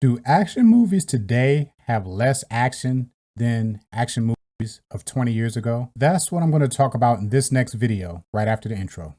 Do action movies today have less action than action movies of 20 years ago? That's what I'm going to talk about in this next video, right after the intro.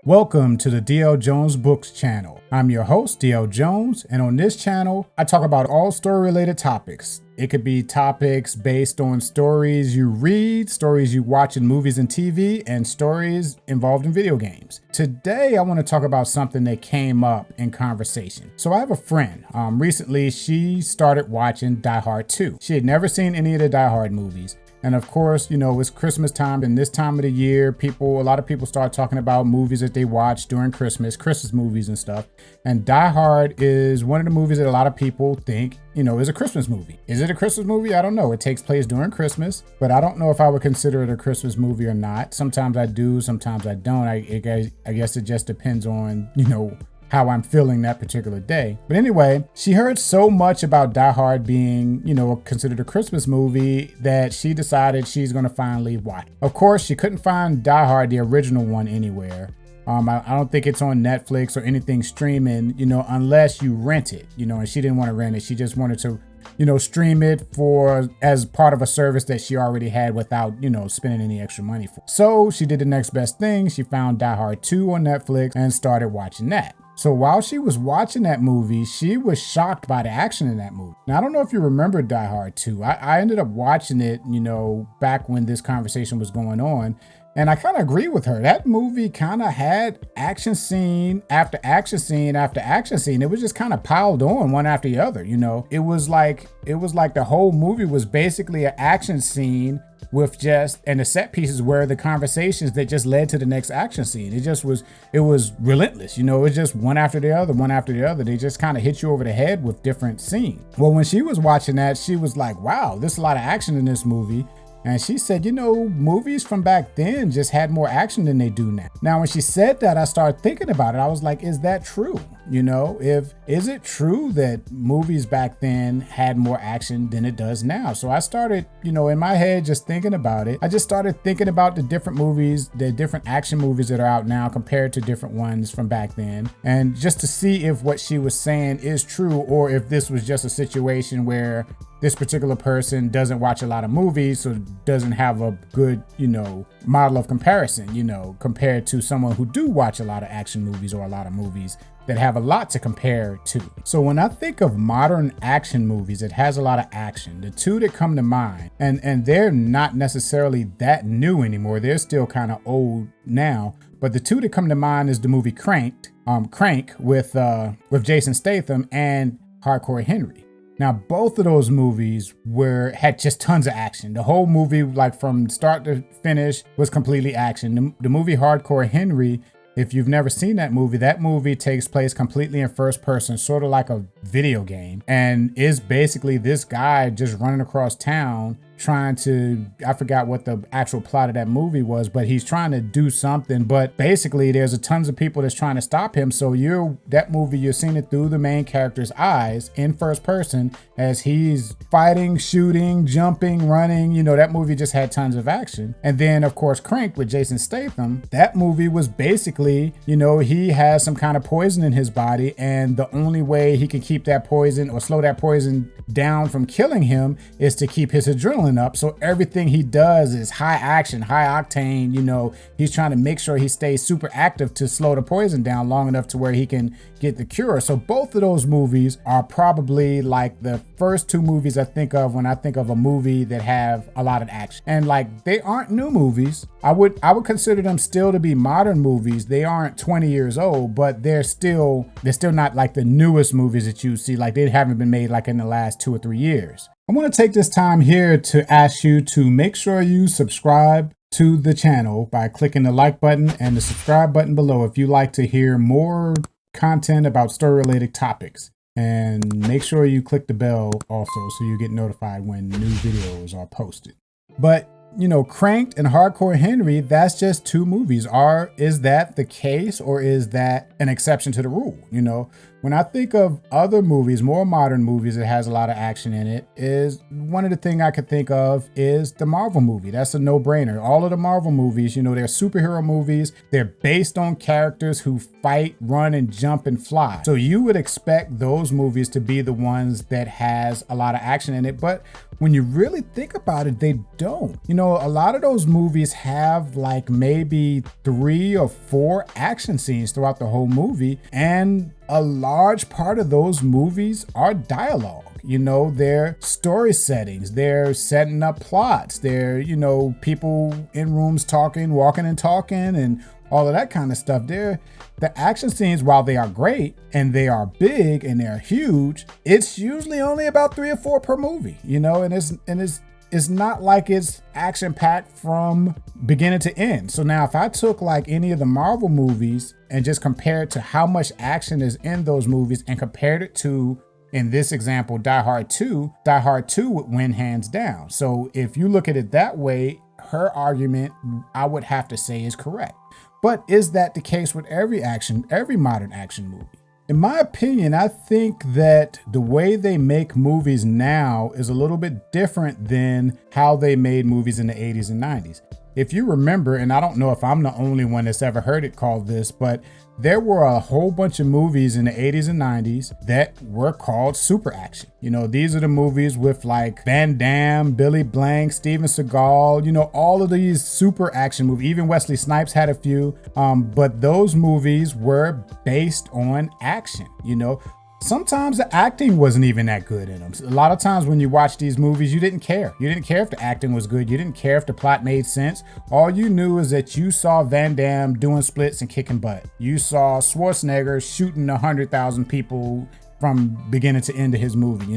Welcome to the DLJonesBooks channel. I'm your host, DL Jones, and on this channel, I talk about all story-related topics. It could be topics based on stories you read, stories you watch in movies and TV, and stories involved in video games. Today, I want to talk about something that came up in conversation. So I have a friend. Recently, she started watching Die Hard 2. She had never seen any of the Die Hard movies. And of course, you know, it's Christmas time, and this time of the year, a lot of people start talking about movies that they watch during Christmas movies and stuff. And Die Hard is one of the movies that a lot of people think, you know, is a Christmas movie. Is it a Christmas movie? I don't know. It takes place during Christmas, but I don't know if I would consider it a Christmas movie or not. Sometimes I do, sometimes I don't. I guess it just depends on, you know, how I'm feeling that particular day. But anyway, she heard so much about Die Hard being, you know, considered a Christmas movie that she decided she's going to finally watch. Of course, she couldn't find Die Hard, the original one, anywhere. I don't think it's on Netflix or anything streaming, you know, unless you rent it, you know, and she didn't want to rent it. She just wanted to, you know, stream it as part of a service that she already had without, you know, spending any extra money for. So she did the next best thing. She found Die Hard 2 on Netflix and started watching that. So while she was watching that movie, she was shocked by the action in that movie. Now, I don't know if you remember Die Hard 2. I ended up watching it, you know, back when this conversation was going on. And I kind of agree with her. That movie kind of had action scene after action scene after action scene. It was just kind of piled on one after the other, you know. It was like the whole movie was basically an action scene with and the set pieces were the conversations that just led to the next action scene. It was relentless, you know. It was just one after the other, one after the other. They just kind of hit you over the head with different scenes. Well, when she was watching that, she was like, wow, there's a lot of action in this movie. And she said, you know, movies from back then just had more action than they do now. Now, when she said that, I started thinking about it. I was like, is that true? You know, is it true that movies back then had more action than it does now? So I started, you know, in my head, just thinking about it. I just started thinking about the different movies, the different action movies that are out now compared to different ones from back then. And just to see if what she was saying is true, or if this was just a situation where this particular person doesn't watch a lot of movies, so doesn't have a good, you know, model of comparison, you know, compared to someone who do watch a lot of action movies or a lot of movies that have a lot to compare to. So when I think of modern action movies that has a lot of action, the two that come to mind, and they're not necessarily that new anymore, they're still kind of old now, but the two that come to mind is the movie Crank with Jason Statham and Hardcore Henry. Now, both of those movies had just tons of action. The whole movie, like from start to finish, was completely action. The movie Hardcore Henry, if you've never seen that movie takes place completely in first person, sort of like a video game, and is basically this guy just running across town trying to, I forgot what the actual plot of that movie was, but he's trying to do something, but basically there's tons of people that's trying to stop him. So you're seeing it through the main character's eyes in first person as he's fighting, shooting, jumping, running. You know, that movie just had tons of action. And then of course Crank with Jason Statham, that movie was basically, you know, he has some kind of poison in his body, and the only way he can keep that poison or slow that poison down from killing him is to keep his adrenaline up. So everything he does is high action, high octane. You know, he's trying to make sure he stays super active to slow the poison down long enough to where he can get the cure. So both of those movies are probably like the first two movies I think of when I think of a movie that have a lot of action. And like, they aren't new movies. I would consider them still to be modern movies. They aren't 20 years old, but they're still not like the newest movies that you see. Like, they haven't been made like in the last 2 or 3 years. I want to take this time here to ask you to make sure you subscribe to the channel by clicking the like button and the subscribe button below if you like to hear more content about story-related topics. And make sure you click the bell also so you get notified when new videos are posted. But, you know, Cranked and Hardcore Henry, that's just two movies. Is that the case, or is that an exception to the rule? You know, When I think of other movies, more modern movies that has a lot of action in it, is one of the things I could think of is the Marvel movie. That's a no-brainer. All of the Marvel movies, they're superhero movies. They're based on characters who fight, run, and jump and fly. So you would expect those movies to be the ones that has a lot of action in it. But when you really think about it, they don't. A lot of those movies have like maybe 3 or 4 action scenes throughout the whole movie. And a large part of those movies are dialogue. They're story settings, they're setting up plots, they're, people in rooms talking, walking and talking, and all of that kind of stuff. The action scenes, while they are great and they are big and they're huge, it's usually only about 3 or 4 per movie, and it's not like it's action packed from beginning to end. So now if I took like any of the Marvel movies and just compared to how much action is in those movies and compared it to, in this example, Die Hard 2 would win hands down. So if you look at it that way, her argument, I would have to say, is correct. But is that the case with every modern action movie? In my opinion, I think that the way they make movies now is a little bit different than how they made movies in the 80s and 90s. If you remember, and I don't know if I'm the only one that's ever heard it called this, but there were a whole bunch of movies in the 80s and 90s that were called super action. These are the movies with like Van Damme, Billy Blank, Steven Seagal, all of these super action movies. Even Wesley Snipes had a few, but those movies were based on action. Sometimes the acting wasn't even that good in them. A lot of times when you watch these movies, you didn't care. You didn't care if the acting was good. You didn't care if the plot made sense. All you knew is that you saw Van Damme doing splits and kicking butt. You saw Schwarzenegger shooting 100,000 people from beginning to end of his movie,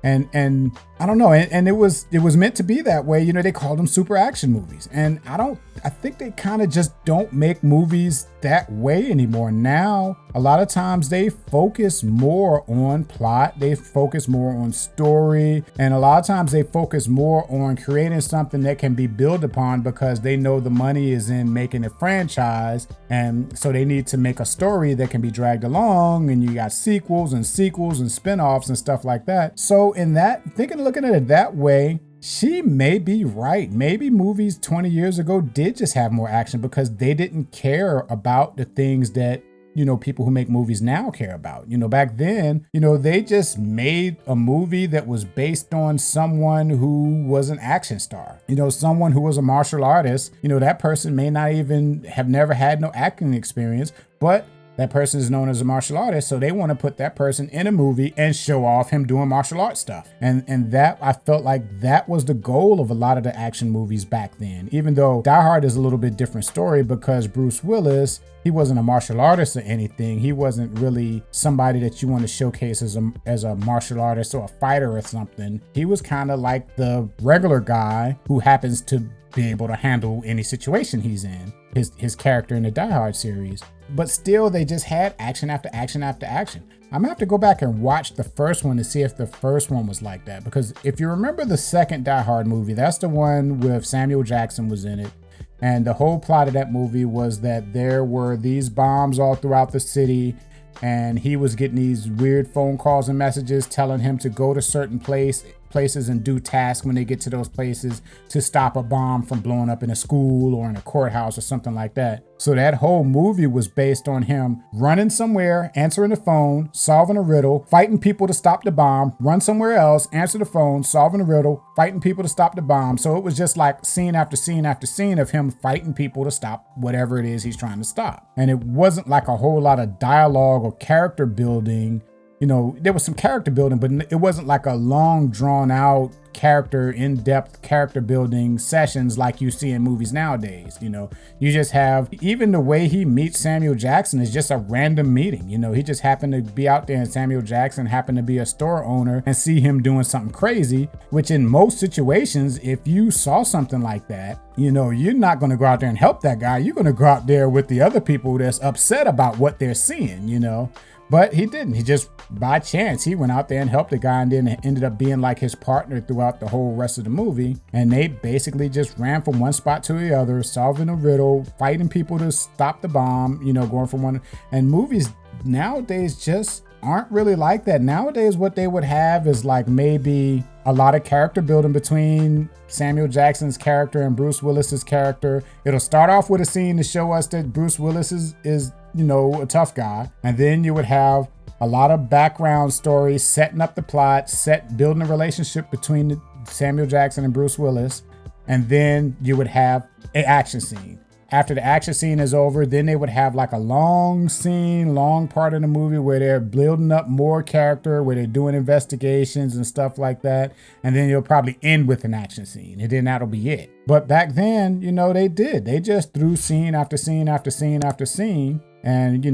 And I don't know, and it was meant to be that way. They called them super action movies. And I think they kind of just don't make movies that way anymore. Now, a lot of times they focus more on plot, they focus more on story, and a lot of times they focus more on creating something that can be built upon because they know the money is in making a franchise. And so they need to make a story that can be dragged along, and you got sequels and spin-offs and stuff like that. So in that, looking at it that way, she may be right. Maybe movies 20 years ago did just have more action because they didn't care about the things that, people who make movies now care about. Back then, they just made a movie that was based on someone who was an action star, someone who was a martial artist. That person may not even have never had no acting experience, but that person is known as a martial artist, so they want to put that person in a movie and show off him doing martial arts stuff. And that, I felt like that was the goal of a lot of the action movies back then. Even though Die Hard is a little bit different story because Bruce Willis, he wasn't a martial artist or anything. He wasn't really somebody that you want to showcase as a martial artist or a fighter or something. He was kind of like the regular guy who happens to be able to handle any situation he's in. His character in the Die Hard series. But still, they just had action after action after action. I'm gonna have to go back and watch the first one to see if the first one was like that. Because if you remember the second Die Hard movie, that's the one with Samuel Jackson was in it. And the whole plot of that movie was that there were these bombs all throughout the city. And he was getting these weird phone calls and messages telling him to go to certain places and do tasks when they get to those places to stop a bomb from blowing up in a school or in a courthouse or something like that. So that whole movie was based on him running somewhere, answering the phone, solving a riddle, fighting people to stop the bomb, run somewhere else, answer the phone, solving a riddle, fighting people to stop the bomb. So it was just like scene after scene after scene of him fighting people to stop whatever it is he's trying to stop. And it wasn't like a whole lot of dialogue or character building. There was some character building, but it wasn't like a long drawn out in-depth character building sessions like you see in movies nowadays. You just have, even the way he meets Samuel Jackson is just a random meeting. He just happened to be out there and Samuel Jackson happened to be a store owner and see him doing something crazy, which in most situations, if you saw something like that, you're not going to go out there and help that guy. You're going to go out there with the other people that's upset about what they're seeing, But he didn't. He just, by chance, he went out there and helped the guy and then ended up being like his partner throughout the whole rest of the movie. And they basically just ran from one spot to the other, solving a riddle, fighting people to stop the bomb, going from one. And movies nowadays just aren't really like that. Nowadays, what they would have is like maybe a lot of character building between Samuel Jackson's character and Bruce Willis's character. It'll start off with a scene to show us that Bruce Willis is a tough guy. And then you would have a lot of background stories, setting up the plot, building a relationship between Samuel Jackson and Bruce Willis. And then you would have an action scene. After the action scene is over, then they would have like a long scene, long part of the movie where they're building up more character, where they're doing investigations and stuff like that. And then you'll probably end with an action scene, and then that'll be it. But back then, they just threw scene after scene after scene after scene. And,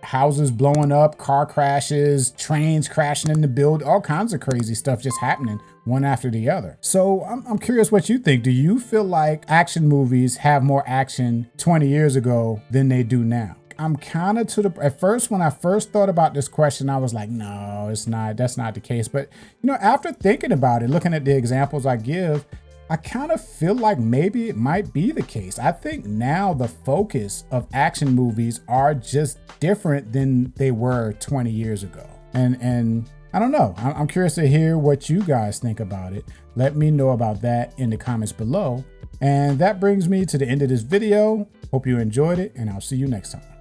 houses blowing up, car crashes, trains crashing in the building, all kinds of crazy stuff just happening one after the other. So I'm curious what you think. Do you feel like action movies have more action 20 years ago than they do now? I'm kind of at first, when I first thought about this question, I was like, no, it's not. That's not the case. But, after thinking about it, looking at the examples I give, I kind of feel like maybe it might be the case. I think now the focus of action movies are just different than they were 20 years ago. And I don't know. I'm curious to hear what you guys think about it. Let me know about that in the comments below. And that brings me to the end of this video. Hope you enjoyed it, and I'll see you next time.